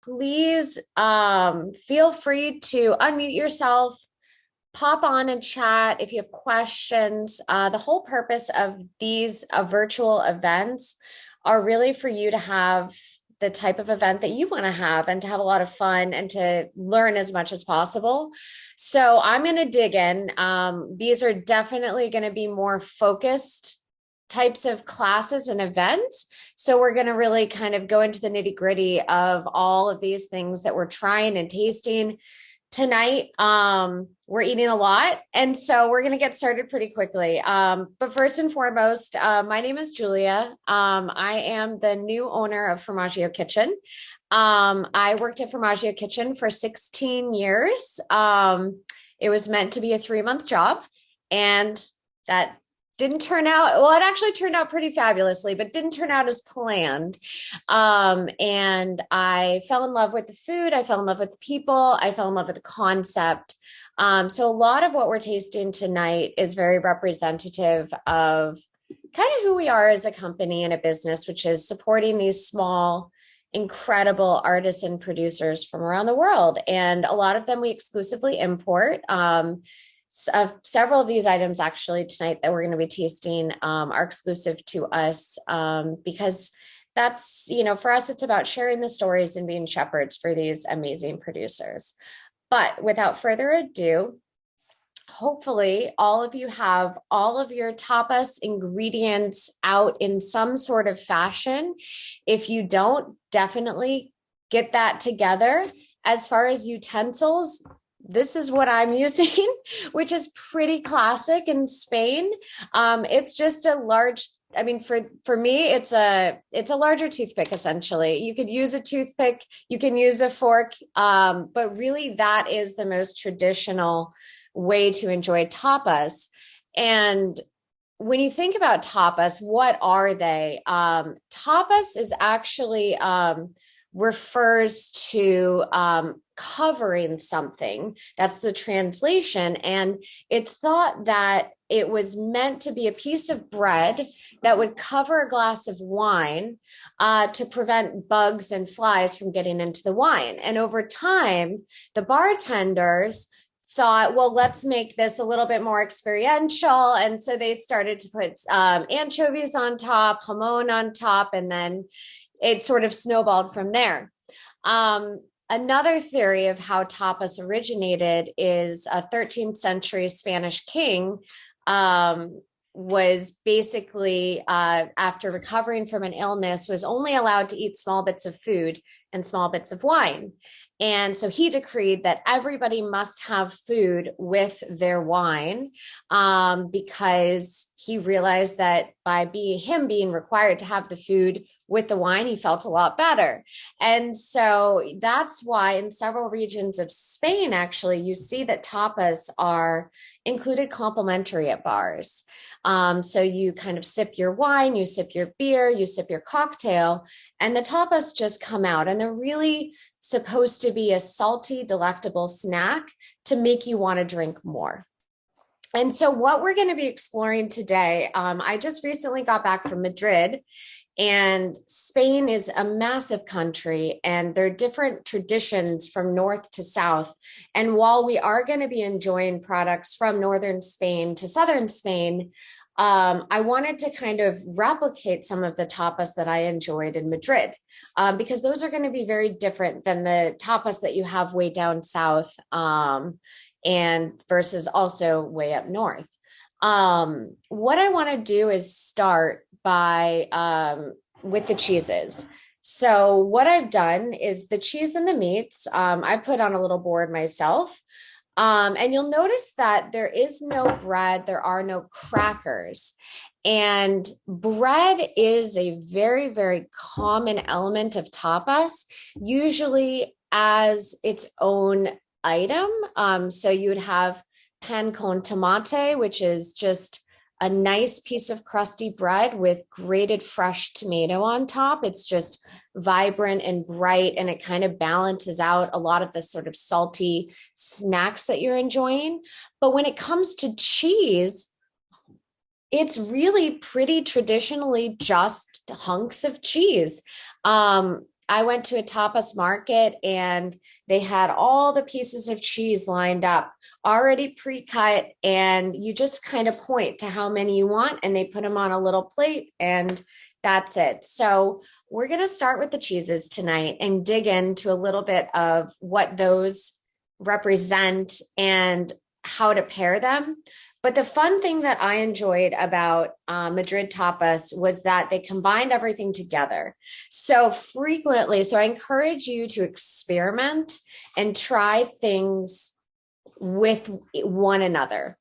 please feel free to unmute yourself, pop on and chat if you have questions. The whole purpose of these virtual events are really for you to have the type of event that you want to have and to have a lot of fun and to learn as much as possible. So I'm going to dig in. These are definitely going to be more focused types of classes and events. So we're going to really kind of go into the nitty gritty of all of these things that we're trying and tasting tonight. We're eating a lot, and so we're going to get started pretty quickly. But first and foremost, my name is Julia. I am the new owner of Formaggio Kitchen. I worked at Formaggio Kitchen for 16 years. It was meant to be a 3-month job, and that didn't turn out, well, it actually turned out pretty fabulously, but didn't turn out as planned. And I fell in love with the food. I fell in love with the people. I fell in love with the concept. So a lot of what we're tasting tonight is very representative of kind of who we are as a company and a business, which is supporting these small, incredible artisan producers from around the world. And a lot of them we exclusively import. Several of these items actually tonight that we're going to be tasting are exclusive to us because that's, for us, it's about sharing the stories and being shepherds for these amazing producers. But without further ado, hopefully all of you have all of your tapas ingredients out in some sort of fashion. If you don't, definitely get that together. As far as utensils, this is what I'm using, which is pretty classic in Spain. It's just a large, for me, it's a larger toothpick, essentially. You could use a toothpick, you can use a fork, but really that is the most traditional way to enjoy tapas. And when you think about tapas, what are they? Tapas is actually refers to covering something. That's the translation. And it's thought that it was meant to be a piece of bread that would cover a glass of wine to prevent bugs and flies from getting into the wine. And over time, the bartenders thought, well, let's make this a little bit more experiential. And so they started to put anchovies on top, jamon on top, and then it sort of snowballed from there. Another theory of how tapas originated is a 13th century Spanish king was basically, after recovering from an illness, was only allowed to eat small bits of food and small bits of wine. And so he decreed that everybody must have food with their wine because he realized that by him being required to have the food with the wine, he felt a lot better. And so that's why in several regions of Spain, actually, you see that tapas are included complimentary at bars. So you kind of sip your wine, you sip your beer, you sip your cocktail, and the tapas just come out. And they're really supposed to be a salty, delectable snack to make you want to drink more. And so what we're going to be exploring today, I just recently got back from Madrid, and Spain is a massive country and there are different traditions from north to south. And while we are going to be enjoying products from northern Spain to southern Spain, I wanted to kind of replicate some of the tapas that I enjoyed in Madrid, because those are going to be very different than the tapas that you have way down south and versus also way up north. What I want to do is start by with the cheeses. So what I've done is the cheese and the meats, I put on a little board myself. And you'll notice that there is no bread, there are no crackers. And bread is a very, very common element of tapas, usually as its own item. So you would have pan con tomate, which is just a nice piece of crusty bread with grated fresh tomato on top. It's just vibrant and bright, and it kind of balances out a lot of the sort of salty snacks that you're enjoying. But when it comes to cheese, it's really pretty traditionally just hunks of cheese. I went to a tapas market and they had all the pieces of cheese lined up, already pre-cut, and you just kind of point to how many you want and they put them on a little plate and that's it. So we're going to start with the cheeses tonight and dig into a little bit of what those represent and how to pair them. But the fun thing that I enjoyed about Madrid Tapas was that they combined everything together so frequently. So I encourage you to experiment and try things with one another.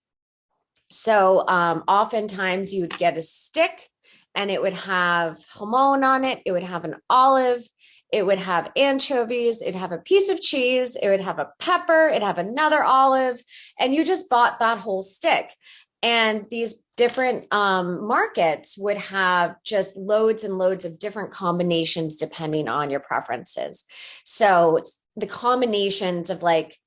So oftentimes you'd get a stick and it would have jamon on it. It would have an olive. It would have anchovies. It'd have a piece of cheese. It would have a pepper. It'd have another olive. And you just bought that whole stick. And these different markets would have just loads and loads of different combinations depending on your preferences. So the combinations of like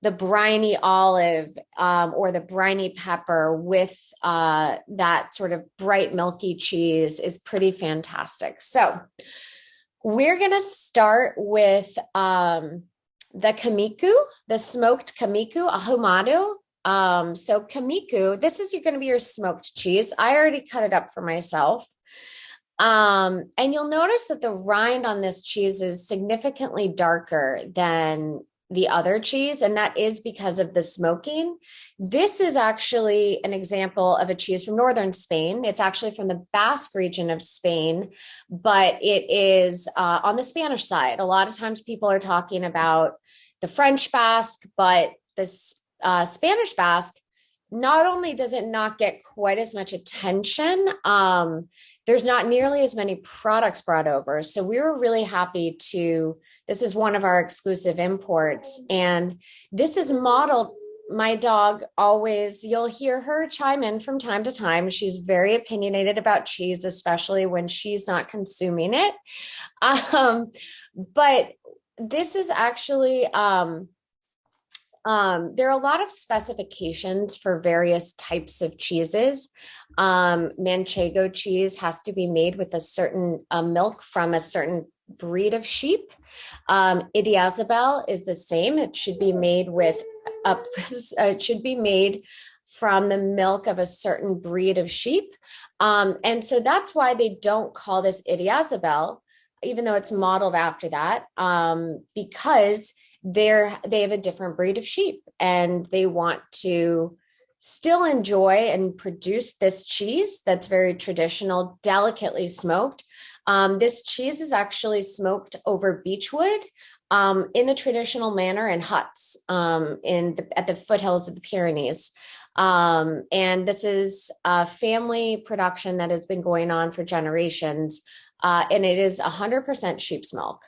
the briny olive or the briny pepper with that sort of bright milky cheese is pretty fantastic. So we're going to start with the kamiku, the smoked kamiku ahumado. So kamiku, this is going to be your smoked cheese. I already cut it up for myself. And you'll notice that the rind on this cheese is significantly darker than the other cheese, and that is because of the smoking. This is actually an example of a cheese from northern Spain. It's actually from the Basque region of Spain, but it is on the Spanish side. A lot of times people are talking about the French Basque, but the Spanish Basque, not only does it not get quite as much attention, there's not nearly as many products brought over. So we were really happy this is one of our exclusive imports. And this is modeled, my dog always, you'll hear her chime in from time to time. She's very opinionated about cheese, especially when she's not consuming it. But this is actually, there are a lot of specifications for various types of cheeses. Manchego cheese has to be made with a certain milk from a certain breed of sheep. Idiazabal is the same. It should be made from the milk of a certain breed of sheep. And so that's why they don't call this Idiazabal, even though it's modeled after that, because they have a different breed of sheep and they want to still enjoy and produce this cheese that's very traditional, delicately smoked. This cheese is actually smoked over beechwood in the traditional manner in huts at the foothills of the Pyrenees. And this is a family production that has been going on for generations, and it is 100% sheep's milk.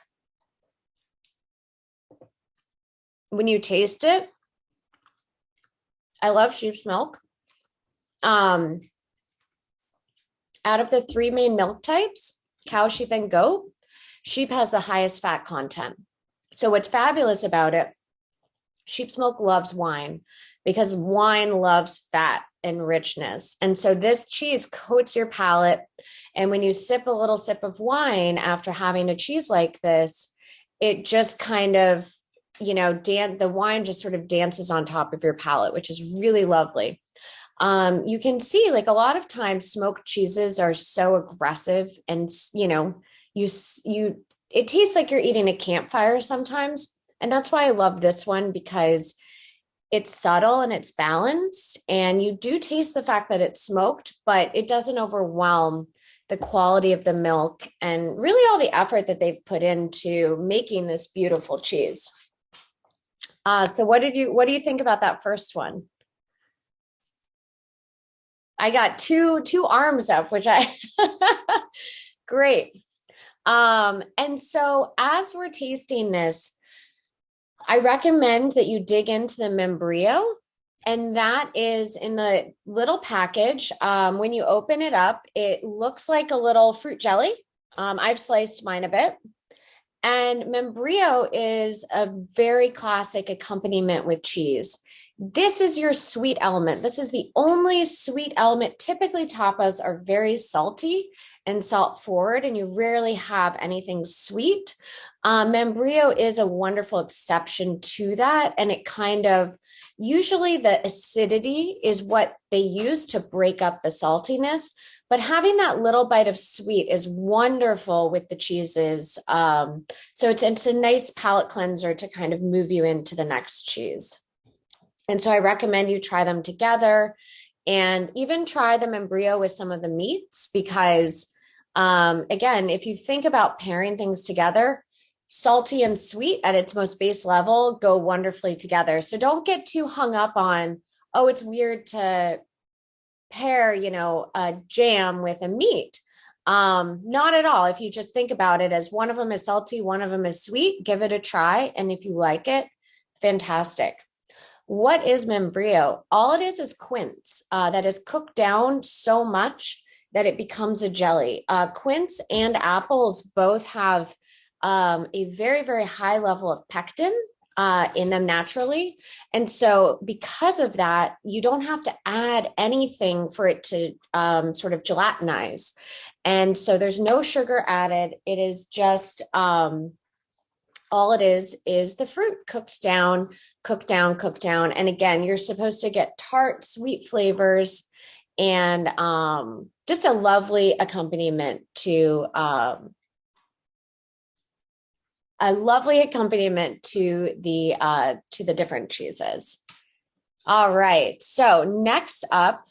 When you taste it, I love sheep's milk. Out of the three main milk types, cow, sheep, and goat, sheep has the highest fat content. So what's fabulous about it, sheep's milk loves wine because wine loves fat and richness. And so this cheese coats your palate. And when you sip a little sip of wine after having a cheese like this, it just kind of, the wine just sort of dances on top of your palate, which is really lovely. You can see like a lot of times smoked cheeses are so aggressive and, it tastes like you're eating a campfire sometimes. And that's why I love this one, because it's subtle and it's balanced and you do taste the fact that it's smoked, but it doesn't overwhelm the quality of the milk and really all the effort that they've put into making this beautiful cheese. So what do you think about that first one? I got two arms up, which great. And so as we're tasting this, I recommend that you dig into the membrillo, and that is in the little package. When you open it up, it looks like a little fruit jelly. I've sliced mine a bit. And membrillo is a very classic accompaniment with cheese. This is your sweet element. This is the only sweet element. Typically, tapas are very salty and salt forward, and you rarely have anything sweet. Membrillo is a wonderful exception to that, and it kind of usually the acidity is what they use to break up the saltiness. But having that little bite of sweet is wonderful with the cheeses. So it's a nice palate cleanser to kind of move you into the next cheese. And so I recommend you try them together and even try the membrillo with some of the meats because, again, if you think about pairing things together, salty and sweet at its most base level go wonderfully together. So don't get too hung up on, oh, it's weird to pair, a jam with a meat. Not at all. If you just think about it as one of them is salty, one of them is sweet, give it a try. And if you like it, fantastic. What is membrillo? All it is quince that is cooked down so much that it becomes a jelly. Quince and apples both have a very, very high level of pectin in them naturally. And so because of that, you don't have to add anything for it to sort of gelatinize. And so there's no sugar added. It is just all it is the fruit cooked down, cooked down, cooked down. And again, you're supposed to get tart, sweet flavors and just a lovely accompaniment to the different cheeses. All right. So next up,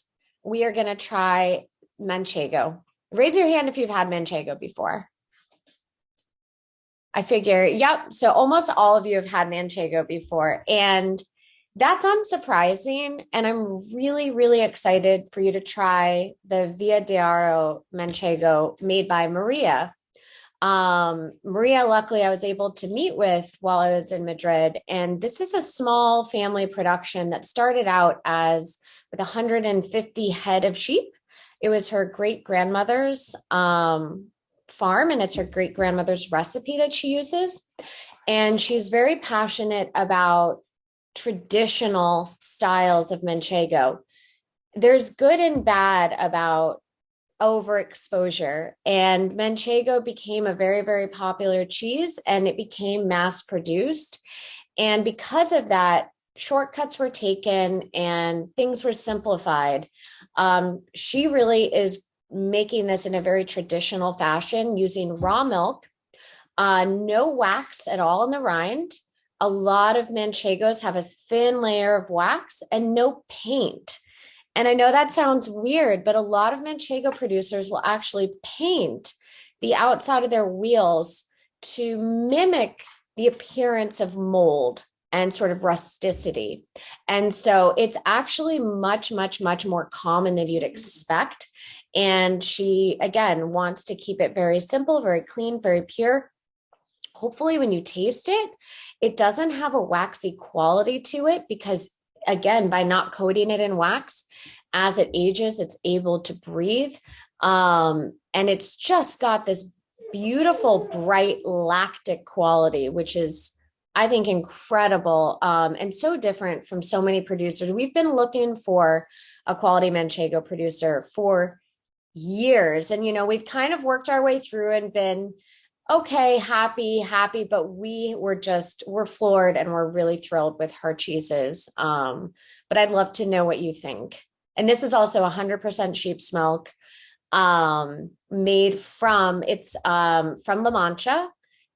we are going to try manchego. Raise your hand if you've had manchego before. I figure, yep. So almost all of you have had manchego before, and that's unsurprising. And I'm really, really excited for you to try the Via d'Aro manchego made by Maria. Maria, luckily, I was able to meet with while I was in Madrid. And this is a small family production that started out as with 150 head of sheep. It was her great grandmother's farm, and it's her great grandmother's recipe that she uses. And she's very passionate about traditional styles of manchego. There's good and bad about overexposure, and manchego became a very, very popular cheese, and it became mass produced. And because of that, shortcuts were taken and things were simplified. She really is making this in a very traditional fashion using raw milk, no wax at all in the rind. A lot of manchegos have a thin layer of wax and no paint. And I know that sounds weird, but a lot of manchego producers will actually paint the outside of their wheels to mimic the appearance of mold and sort of rusticity. And so it's actually much, much, much more common than you'd expect. And she, again, wants to keep it very simple, very clean, very pure. Hopefully, when you taste it, it doesn't have a waxy quality to it because, again, by not coating it in wax, as it ages, it's able to breathe. And it's just got this beautiful, bright lactic quality, which is, I think, incredible and so different from so many producers. We've been looking for a quality manchego producer for years. And, we've kind of worked our way through and been okay, happy, but we're floored and we're really thrilled with her cheeses. But I'd love to know what you think. And this is also 100% sheep's milk, made from La Mancha.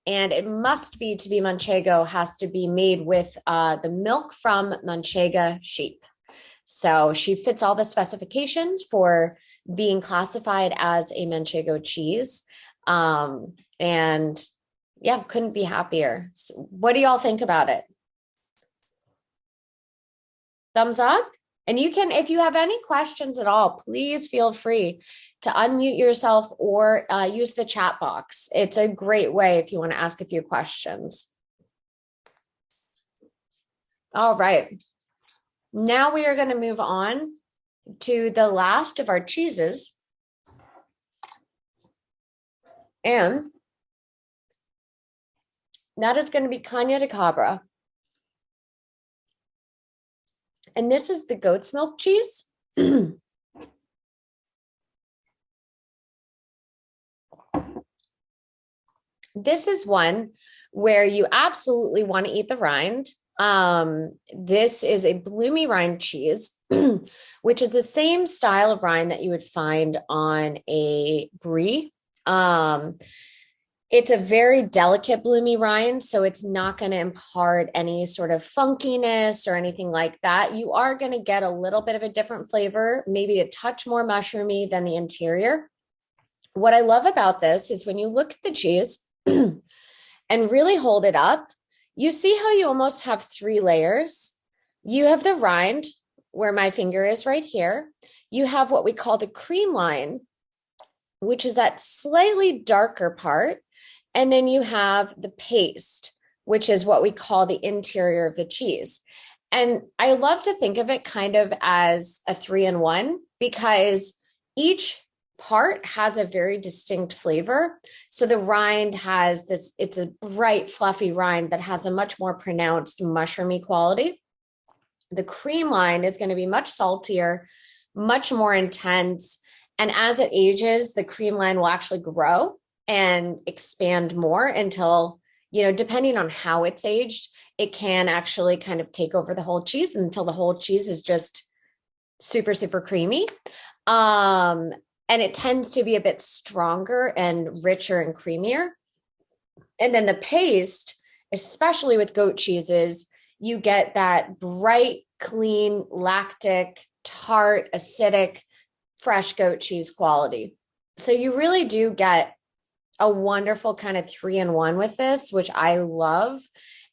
And it must be, to be manchego, has to be made with the milk from Manchega sheep. So she fits all the specifications for being classified as a manchego cheese. And yeah, couldn't be happier. So what do y'all think about it? Thumbs up? And you can, if you have any questions at all, please feel free to unmute yourself or use the chat box. It's a great way if you want to ask a few questions. All right. Now we are going to move on to the last of our cheeses. And that is going to be caña de cabra. And this is the goat's milk cheese. This is one where you absolutely want to eat the rind. This is a bloomy rind cheese, which is the same style of rind that you would find on a brie. It's a very delicate bloomy rind, so it's not going to impart any sort of funkiness or anything like that. You are going to get a little bit of a different flavor, maybe a touch more mushroomy than the interior. What I love about this is when you look at the cheese and really hold it up, you see how you almost have three layers. You have the rind, where my finger is right here. You have what we call the cream line, which is that slightly darker part. And then you have the paste, which is what we call the interior of the cheese. And I love to think of it kind of as a 3-in-1 because each part has a very distinct flavor. So the rind has this, it's a bright, fluffy rind that has a much more pronounced mushroomy quality. The cream line is going to be much saltier, much more intense. And as it ages, the cream line will actually grow and expand more until, depending on how it's aged, it can actually kind of take over the whole cheese until the whole cheese is just super, super creamy. And it tends to be a bit stronger and richer and creamier. And then the paste, especially with goat cheeses, you get that bright, clean, lactic, tart, acidic, fresh goat cheese quality. So you really do get a wonderful kind of 3-in-1 with this, which I love.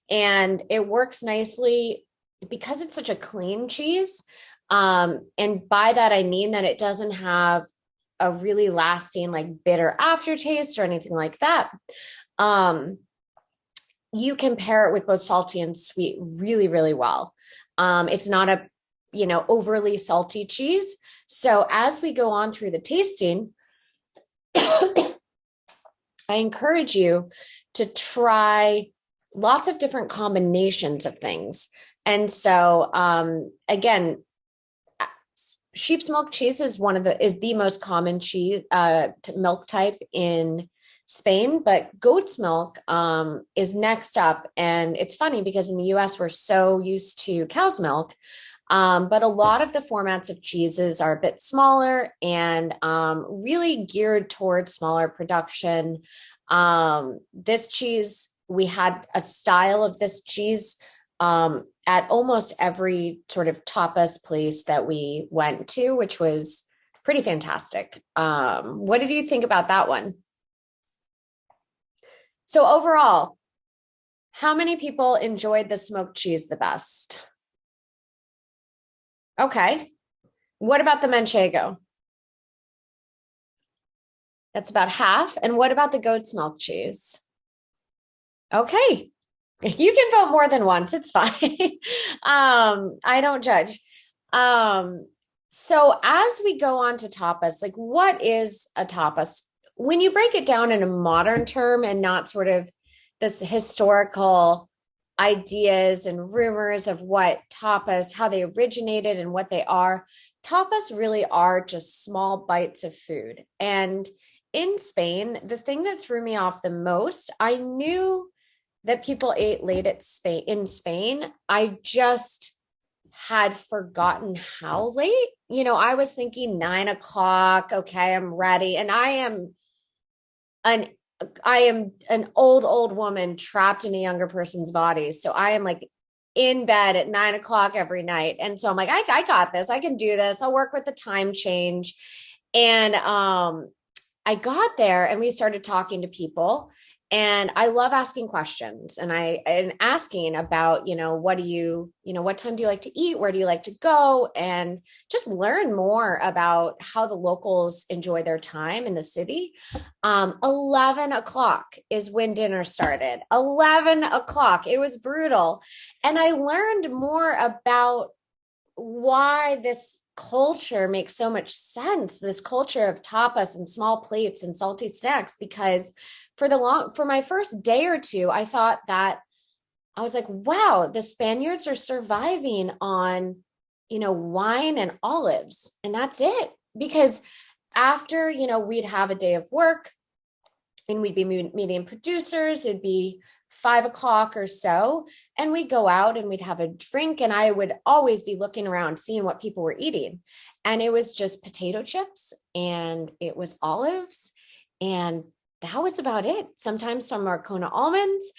And it works nicely because it's such a clean cheese. And by that, I mean that it doesn't have a really lasting, like bitter aftertaste or anything like that. You can pair it with both salty and sweet really, really well. It's not a, overly salty cheese. So as we go on through the tasting, I encourage you to try lots of different combinations of things. And so, again, sheep's milk cheese is is the most common cheese, milk type in Spain, but goat's milk, is next up. And it's funny because in the US, we're so used to cow's milk. But a lot of the formats of cheeses are a bit smaller and really geared towards smaller production. This cheese, we had a style of this cheese at almost every sort of tapas place that we went to, which was pretty fantastic. What did you think about that one? So overall, how many people enjoyed the smoked cheese the best? Okay. What about the manchego? That's about half. And what about the goat's milk cheese? Okay. You can vote more than once. It's fine. I don't judge. So as we go on to tapas, like what is a tapas? When you break it down in a modern term and not sort of this historical ideas and rumors of what tapas, how they originated and what they are, tapas really are just small bites of food. And in Spain, the thing that threw me off the most, I knew that people ate late in Spain. I just had forgotten how late. I was thinking 9 o'clock. Okay, I'm ready. And an I am an old woman trapped in a younger person's body. So I am like in bed at 9 o'clock every night. And so I'm like, I got this. I can do this. I'll work with the time change. And I got there and we started talking to people. And I love asking questions and asking about, what time do you like to eat? Where do you like to go? And just learn more about how the locals enjoy their time in the city. 11 o'clock is when dinner started. 11 o'clock. It was brutal. And I learned more about why this culture makes so much sense, this culture of tapas and small plates and salty snacks, because for my first day or two, I thought that I was like, wow, the Spaniards are surviving on wine and olives, and that's it. Because after, we'd have a day of work and we'd be meeting producers, it'd be 5 o'clock or so, and we'd go out and we'd have a drink. And I would always be looking around, seeing what people were eating. And it was just potato chips and it was olives. And that was about it. Sometimes some Marcona almonds.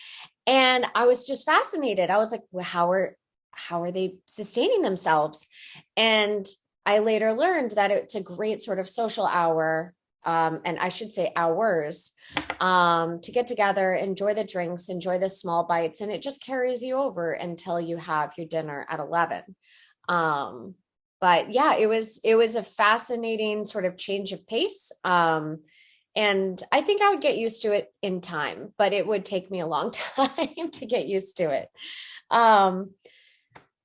And I was just fascinated. I was like, well, how are they sustaining themselves? And I later learned that it's a great sort of social hour, and I should say hours, to get together, enjoy the drinks, enjoy the small bites, and it just carries you over until you have your dinner at 11. But yeah, it was a fascinating sort of change of pace. And I think I would get used to it in time, but it would take me a long time to get used to it.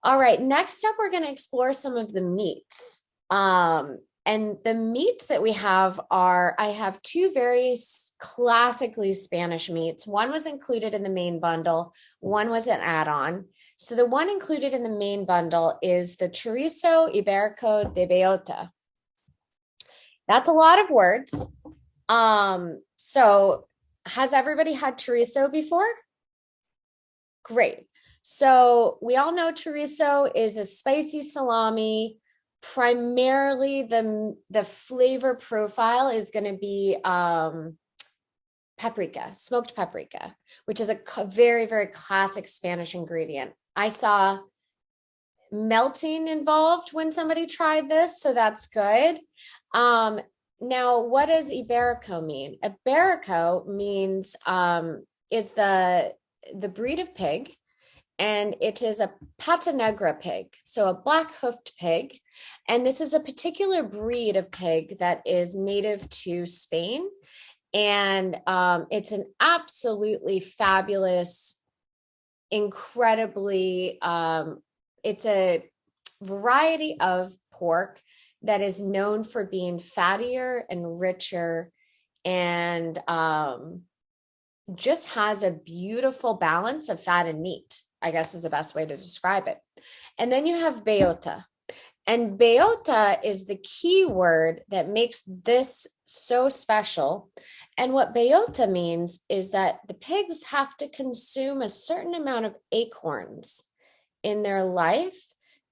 All right, next up, we're going to explore some of the meats. And the meats that we have I have two very classically Spanish meats. One was included in the main bundle, one was an add-on. So the one included in the main bundle is the chorizo iberico de bellota. That's a lot of words. So has everybody had chorizo before? Great. So we all know chorizo is a spicy salami. Primarily the flavor profile is going to be paprika, smoked paprika, which is a very, very classic Spanish ingredient. I saw melting involved when somebody tried this, so that's good. Now, what does Iberico mean? Iberico means is the breed of pig, and it is a pata negra pig, so a black-hoofed pig. And this is a particular breed of pig that is native to Spain. And it's an absolutely fabulous, incredibly, it's a variety of pork that is known for being fattier and richer, and just has a beautiful balance of fat and meat, I guess is the best way to describe it. And then you have bellota. And bellota is the key word that makes this so special. And what bellota means is that the pigs have to consume a certain amount of acorns in their life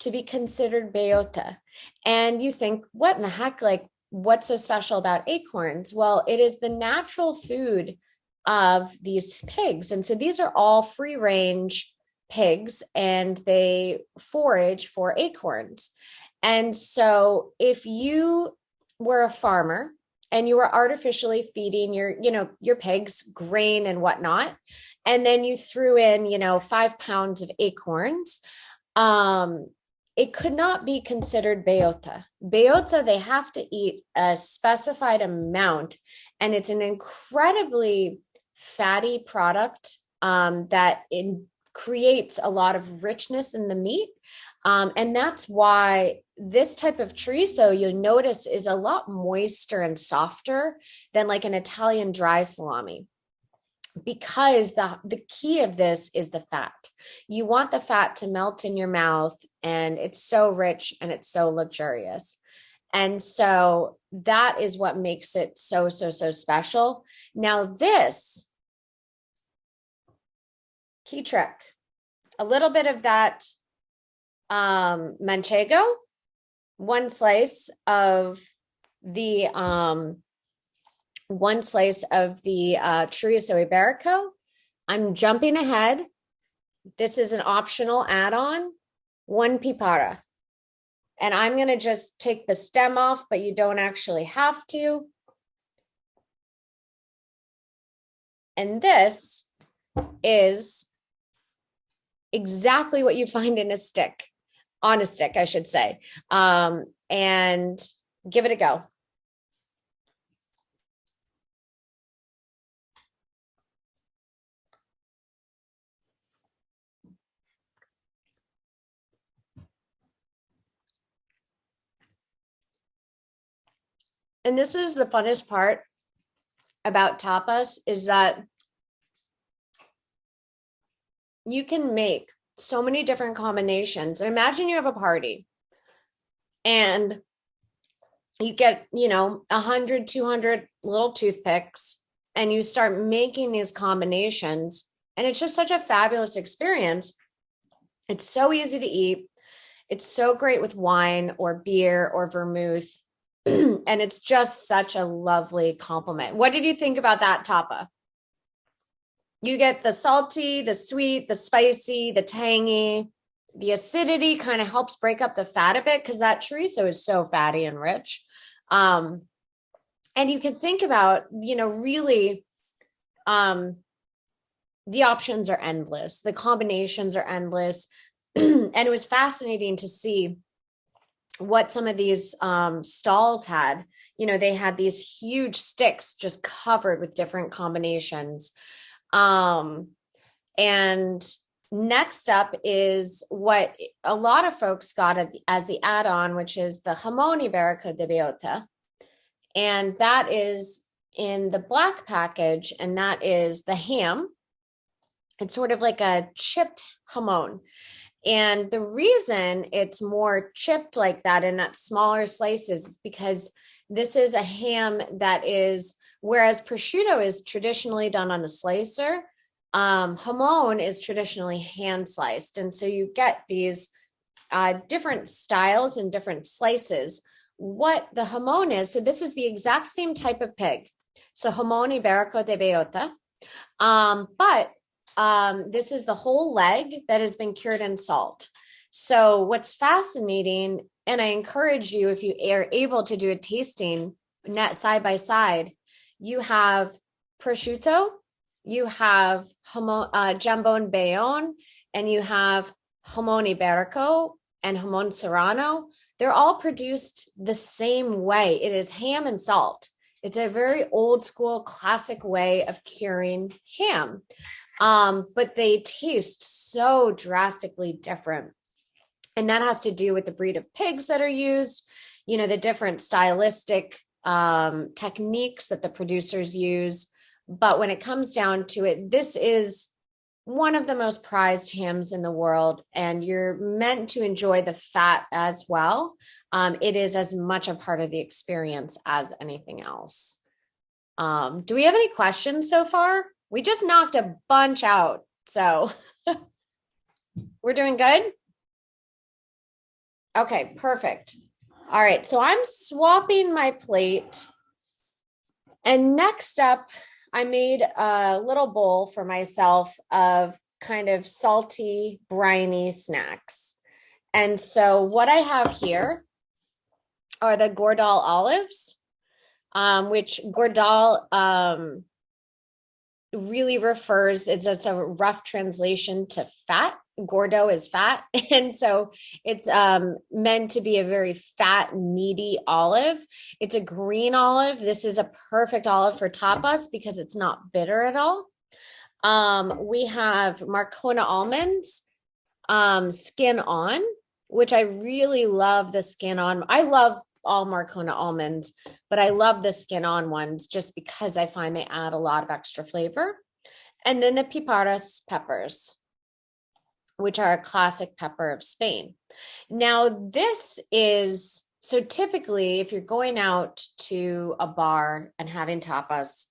to be considered bellota. And you think, what in the heck? Like, what's so special about acorns? Well, it is the natural food of these pigs. And so these are all free range pigs, and they forage for acorns. And so if you were a farmer and you were artificially feeding your pigs grain and whatnot, and then you threw in, 5 pounds of acorns, it could not be considered bellota. Bellota, they have to eat a specified amount, and it's an incredibly fatty product that creates a lot of richness in the meat. And that's why this type of chorizo, you'll notice, is a lot moister and softer than like an Italian dry salami, because the key of this is the fat. You want the fat to melt in your mouth, and it's so rich and it's so luxurious. And so that is what makes it so, so, so special. Now, this key trick, a little bit of that manchego, one slice of the chorizo iberico. I'm jumping ahead. This is an optional add-on, 1 pipara. And I'm going to just take the stem off, but you don't actually have to. And this is exactly what you find in a stick, on a stick, I should say. And give it a go. And this is the funnest part about tapas, is that you can make so many different combinations. And imagine you have a party And you get, 100, 200 little toothpicks, and you start making these combinations. And it's just such a fabulous experience. It's so easy to eat. It's so great with wine or beer or vermouth. And it's just such a lovely compliment. What did you think about that, Tapa? You get the salty, the sweet, the spicy, the tangy. The acidity kind of helps break up the fat a bit because that chorizo is so fatty and rich. And you can think about, really, the options are endless. The combinations are endless. And it was fascinating to see what some of these stalls had. They had these huge sticks just covered with different combinations. And next up is what a lot of folks got as the add-on, which is the jamón ibérico de bellota. And that is in the black package, and that is the ham. It's sort of like a chipped jamón. And the reason it's more chipped like that in that smaller slices is because this is a ham that is, whereas prosciutto is traditionally done on a slicer, jamón is traditionally hand sliced. And so you get these different styles and different slices. What the jamón is, so this is the exact same type of pig. So jamón ibérico de bellota. But this is the whole leg that has been cured in salt. So what's fascinating, and I encourage you, if you are able to do a tasting net side by side, you have prosciutto, you have jambon bayonne, and you have jamón ibérico and jamón serrano. They're all produced the same way. It is ham and salt. It's a very old school classic way of curing ham. But they taste so drastically different. And that has to do with the breed of pigs that are used, the different stylistic techniques that the producers use. But when it comes down to it, this is one of the most prized hams in the world, and you're meant to enjoy the fat as well. It is as much a part of the experience as anything else. Do we have any questions so far? We just knocked a bunch out, so we're doing good? Okay, perfect. All right, so I'm swapping my plate. And next up, I made a little bowl for myself of kind of salty, briny snacks. And so what I have here are the Gordal olives, which Gordal really refers, it's just a rough translation to fat. Gordo is fat. And so it's meant to be a very fat, meaty olive. It's a green olive. This is a perfect olive for tapas because it's not bitter at all. We have Marcona almonds, skin on, which I really love the skin on. I love all Marcona almonds, but I love the skin on ones just because I find they add a lot of extra flavor. And then the piparas peppers, which are a classic pepper of Spain. Now, this is, so typically if you're going out to a bar and having tapas,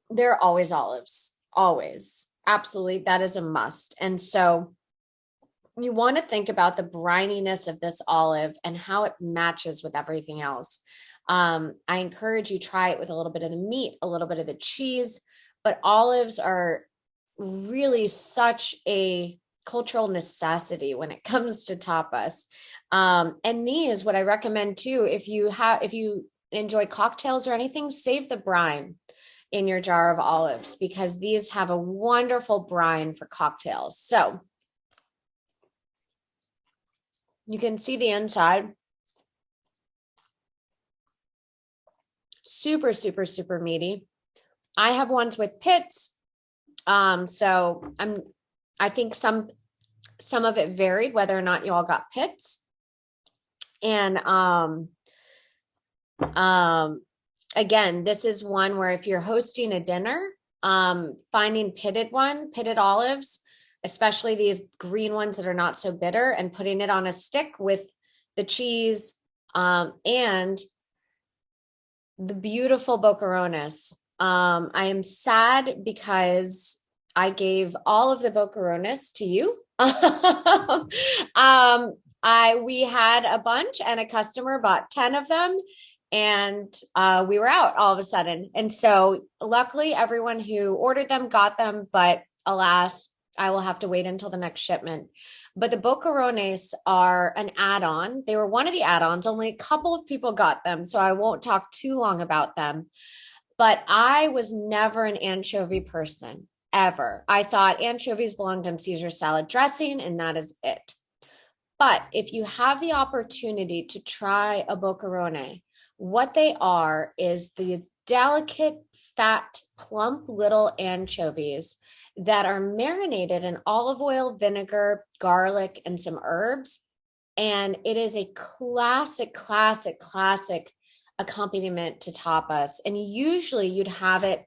there are always olives, always. Absolutely. That is a must. And so you want to think about the brininess of this olive and how it matches with everything else. I encourage you try it with a little bit of the meat, a little bit of the cheese, but olives are really such a cultural necessity when it comes to tapas. And these, what I recommend too, if you enjoy cocktails or anything, save the brine in your jar of olives because these have a wonderful brine for cocktails. So you can see the inside. Super, super, super meaty. I have ones with pits. So I think some of it varied whether or not you all got pits. And again, this is one where if you're hosting a dinner, finding pitted olives, especially these green ones that are not so bitter, and putting it on a stick with the cheese, and the beautiful boquerones. I am sad because I gave all of the boquerones to you. We had a bunch and a customer bought 10 of them, and we were out all of a sudden. And so luckily everyone who ordered them got them, but alas, I will have to wait until the next shipment. But the boquerones are an add-on. They were one of the add-ons. Only a couple of people got them, so I won't talk too long about them. But I was never an anchovy person, ever. I thought anchovies belonged in Caesar salad dressing, and that is it. But if you have the opportunity to try a boquerone, what they are is these delicate, fat, plump little anchovies that are marinated in olive oil, vinegar, garlic, and some herbs. And it is a classic, classic, classic accompaniment to tapas. And usually you'd have it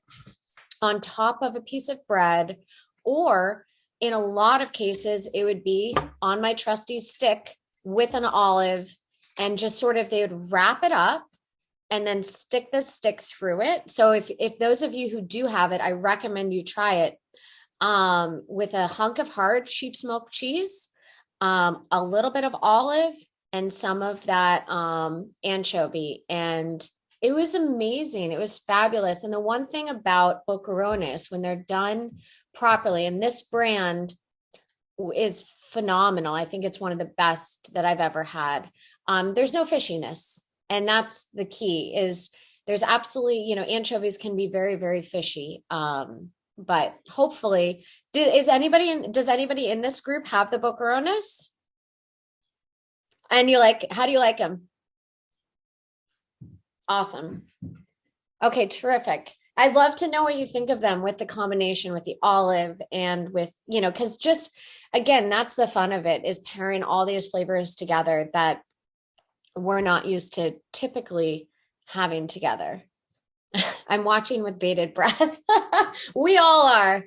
on top of a piece of bread, or in a lot of cases, it would be on my trusty stick with an olive, and just sort of, they would wrap it up and then stick the stick through it. So if those of you who do have it, I recommend you try it with a hunk of hard sheep's milk cheese, a little bit of olive, and some of that anchovy. And it was amazing. It was fabulous. And the one thing about boquerones, when they're done properly, and this brand is phenomenal. I think it's one of the best that I've ever had. There's no fishiness. And that's the key. Is there's absolutely, anchovies can be very, very fishy. But hopefully, does anybody in this group have the boquerones? And how do you like them? Awesome. Okay, terrific. I'd love to know what you think of them with the combination with the olive and with, because just, again, that's the fun of it, is pairing all these flavors together that we're not used to typically having together. I'm watching with bated breath. We all are.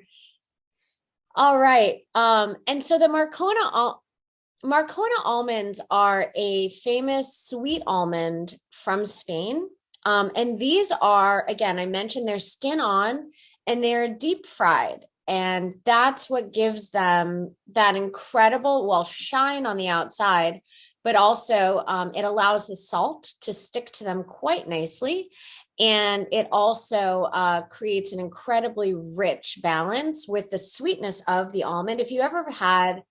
All right. And so the Marcona almonds are a famous sweet almond from Spain. And these are, again, I mentioned they're skin on, and they're deep fried. And that's what gives them that incredible, shine on the outside, but also it allows the salt to stick to them quite nicely. And it also creates an incredibly rich balance with the sweetness of the almond. If you ever had,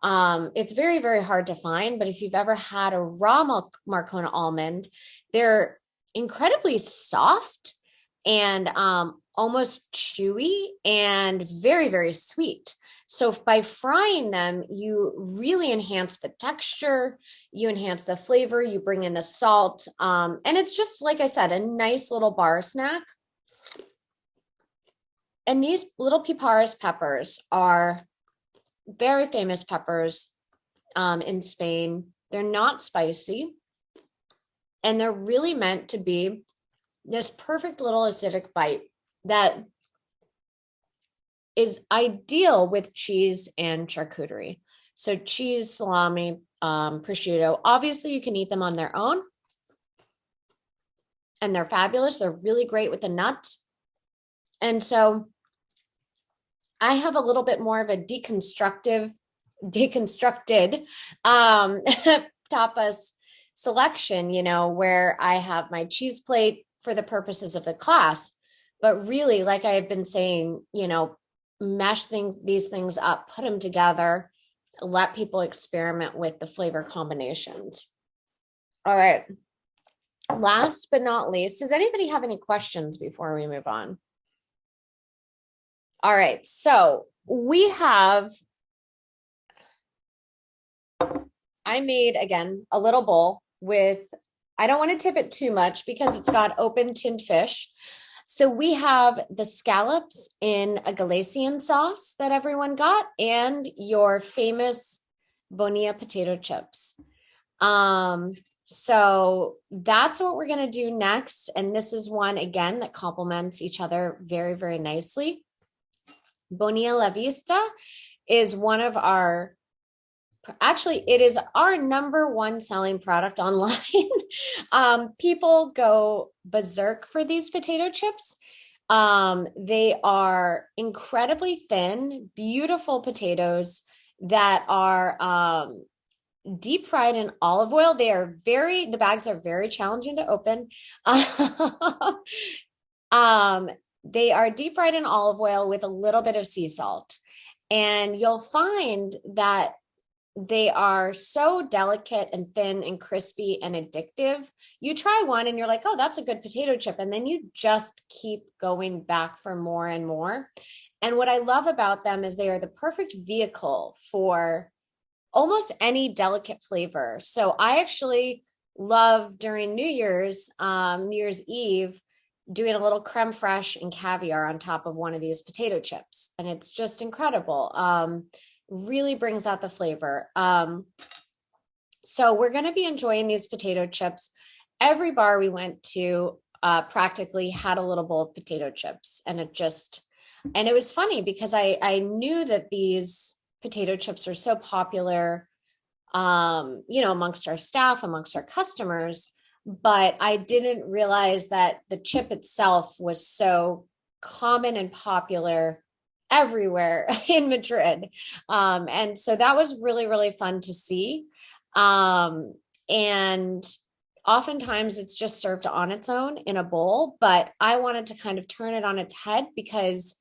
it's very, very hard to find, but if you've ever had a raw Marcona almond, they're incredibly soft and almost chewy and very, very sweet. So by frying them, you really enhance the texture, you enhance the flavor, you bring in the salt, and it's just, like I said, a nice little bar snack. And these little piparas peppers are very famous peppers in Spain. They're not spicy, and they're really meant to be this perfect little acidic bite that is ideal with cheese and charcuterie. So cheese, salami, prosciutto. Obviously, you can eat them on their own, and they're fabulous. They're really great with the nuts. And so I have a little bit more of a deconstructed tapas selection, where I have my cheese plate for the purposes of the class. But really, like I have been saying, mesh these things up, put them together, let people experiment with the flavor combinations. All right. Last but not least, does anybody have any questions before we move on? All right. So I made, again, a little bowl with, I don't want to tip it too much because it's got open tinned fish. So we have the scallops in a Galician sauce that everyone got, and your famous Bonilla potato chips. So that's what we're going to do next. And this is one, again, that complements each other very, very nicely. Bonilla La Vista is one of our Actually, it is our number one selling product online. People go berserk for these potato chips. They are incredibly thin, beautiful potatoes that are deep fried in olive oil. The bags are very challenging to open. Um, they are deep fried in olive oil with a little bit of sea salt. And you'll find that they are so delicate and thin and crispy and addictive. You try one and you're like, oh, that's a good potato chip. And then you just keep going back for more and more. And what I love about them is they are the perfect vehicle for almost any delicate flavor. So I actually love during New Year's Eve, doing a little creme fraiche and caviar on top of one of these potato chips. And it's just incredible. Really brings out the flavor. So we're going to be enjoying these potato chips. Every bar we went to practically had a little bowl of potato chips. And it was funny because I knew that these potato chips are so popular, amongst our staff, amongst our customers, but I didn't realize that the chip itself was so common and popular everywhere in Madrid. And so that was really, really fun to see. And oftentimes it's just served on its own in a bowl, but I wanted to kind of turn it on its head because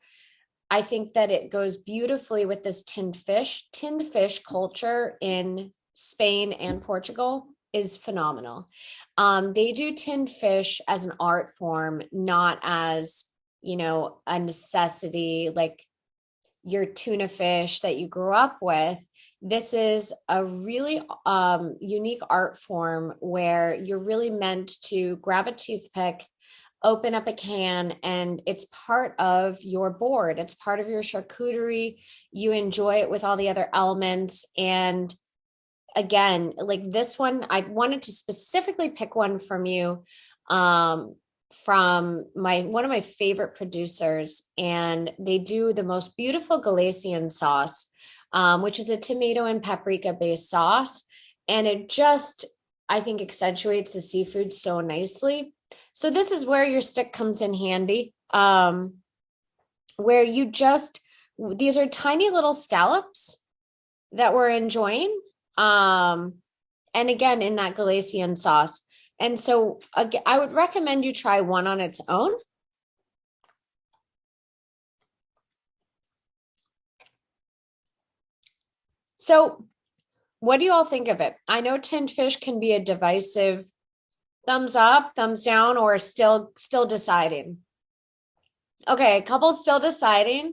I think that it goes beautifully with this tinned fish. Tinned fish culture in Spain and Portugal is phenomenal. They do tinned fish as an art form, not as, a necessity like your tuna fish that you grew up with. This is a really unique art form where you're really meant to grab a toothpick, open up a can, and it's part of your board. It's part of your charcuterie. You enjoy it with all the other elements. And again, like this one, I wanted to specifically pick one from you, from one of my favorite producers, and they do the most beautiful Galician sauce, which is a tomato and paprika based sauce. And it just, I think, accentuates the seafood so nicely. So this is where your stick comes in handy, where these are tiny little scallops that we're enjoying. And again, in that Galician sauce. And so again, I would recommend you try one on its own. So what do you all think of it? I know tinned fish can be a divisive thumbs up, thumbs down, or still deciding. Okay, a couple still deciding.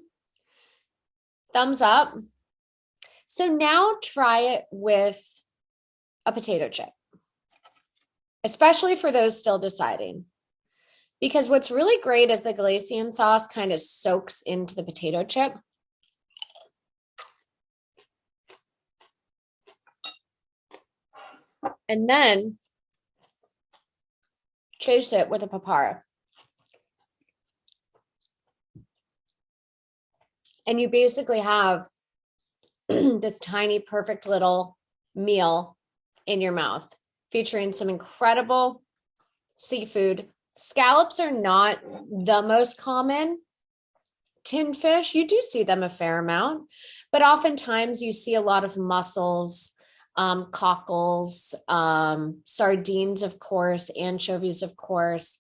Thumbs up. So now try it with a potato chip, especially for those still deciding. Because what's really great is the Galician sauce kind of soaks into the potato chip. And then chase it with a papaya. And you basically have this tiny, perfect little meal in your mouth, featuring some incredible seafood. Scallops are not the most common tinned fish. You do see them a fair amount, but oftentimes you see a lot of mussels, cockles, sardines, of course, anchovies, of course,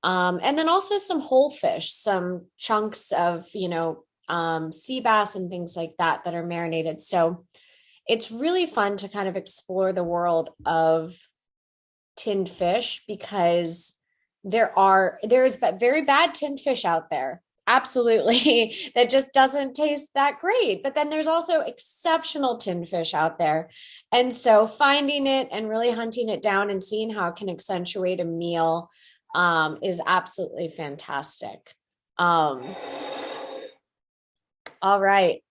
and then also some whole fish, some chunks of, sea bass and things like that that are marinated. So it's really fun to kind of explore the world of tinned fish because there's very bad tinned fish out there. Absolutely. That just doesn't taste that great. But then there's also exceptional tinned fish out there. And so finding it and really hunting it down and seeing how it can accentuate a meal is absolutely fantastic. All right.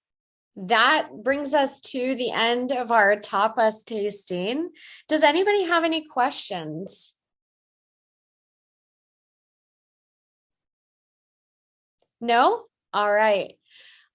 That brings us to the end of our tapas tasting. Does anybody have any questions? No? All right.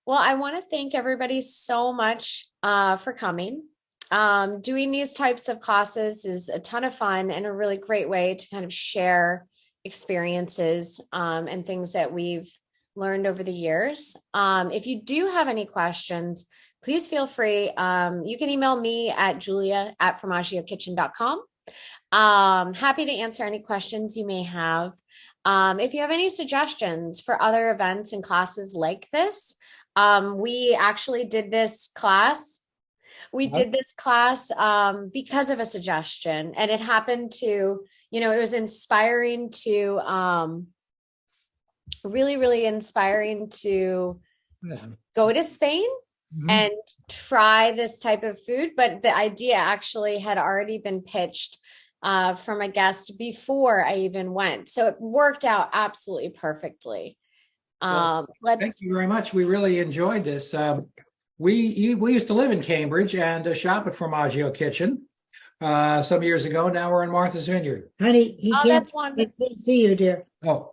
Well, I want to thank everybody so much for coming. Doing these types of classes is a ton of fun and a really great way to kind of share experiences and things that we've learned over the years. If you do have any questions, please feel free. You can email me at julia@formaggiokitchen.com. Happy to answer any questions you may have. If you have any suggestions for other events and classes like this, we actually did this class. We did this class because of a suggestion, and it happened to, it was inspiring to, really, really inspiring to go to Spain and try this type of food. But the idea actually had already been pitched from a guest before I even went. So it worked out absolutely perfectly. Well, thank you very much. We really enjoyed this. We used to live in Cambridge and shop at Formaggio Kitchen some years ago. Now we're in Martha's Vineyard. Honey, he can't see you, dear. Oh,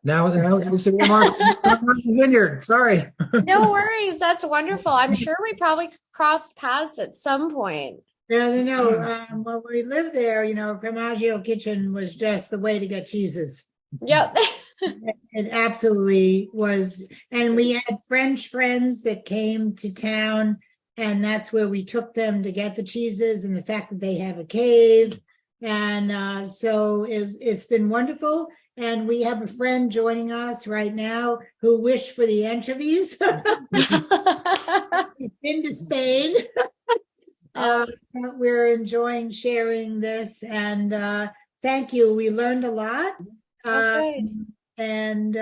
now it's in Martha's Vineyard. Sorry. No worries. That's wonderful. I'm sure we probably crossed paths at some point. No. When we lived there, Formaggio Kitchen was just the way to get cheeses. Yep. It absolutely was. And we had French friends that came to town, and that's where we took them to get the cheeses, and the fact that they have a cave. And so it's been wonderful. And we have a friend joining us right now who wished for the anchovies. He's been to Spain. We're enjoying sharing this, and thank you. We learned a lot. And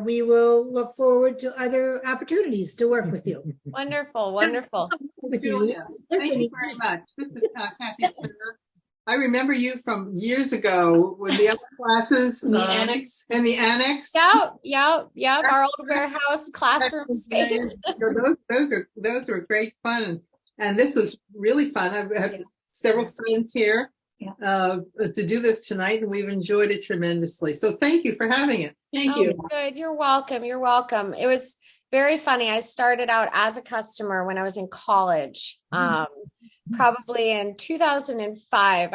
we will look forward to other opportunities to work with you. Wonderful, wonderful. Thank you very much. This is Kathy Singer. I remember you from years ago with the other classes in the annex. In the annex. Yep. Our old warehouse classroom space. Those were great fun, and this was really fun. I've had several friends here to do this tonight, and we've enjoyed it tremendously. So thank you for having it. Thank you. Good. You're welcome. It was very funny. I started out as a customer when I was in college. Probably in 2005,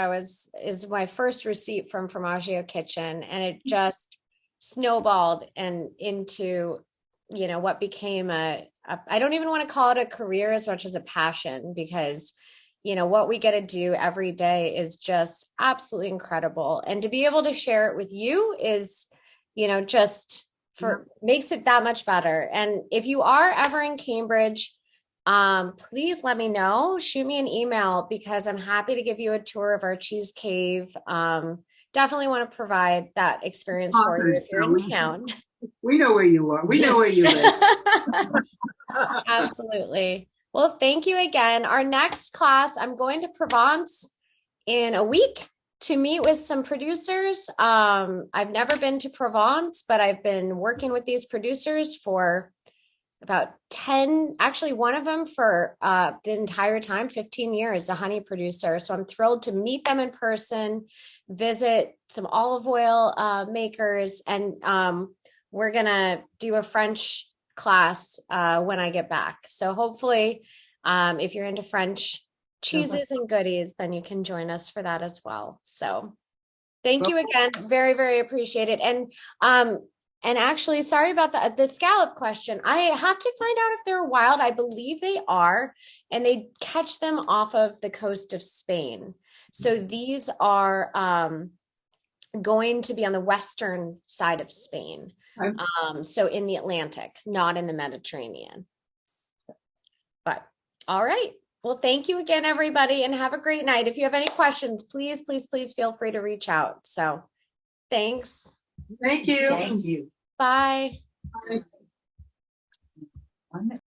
is my first receipt from Formaggio Kitchen, and it just snowballed and into, what became I don't even want to call it a career as much as a passion, because what we get to do every day is just absolutely incredible. And to be able to share it with you is, makes it that much better. And if you are ever in Cambridge, please let me know. Shoot me an email, because I'm happy to give you a tour of our cheese cave. Definitely want to provide that experience for you if you're in town. We know where you are. We know where you live. Absolutely. Well, thank you again. Our next class, I'm going to Provence in a week to meet with some producers. I've never been to Provence, but I've been working with these producers for about 10, actually one of them for the entire time, 15 years, a honey producer. So I'm thrilled to meet them in person, visit some olive oil makers, and we're gonna do a French class when I get back. So hopefully if you're into French cheeses and goodies, then you can join us for that as well. So thank you again. Very, very appreciate it. And actually, sorry about the scallop question. I have to find out if they're wild. I believe they are, and they catch them off of the coast of Spain. So these are going to be on the western side of Spain. So in the Atlantic, not in the Mediterranean. But all right. Well, thank you again, everybody, and have a great night. If you have any questions, please, please, please feel free to reach out. So thanks. Thank you. Thank you. Bye. Bye.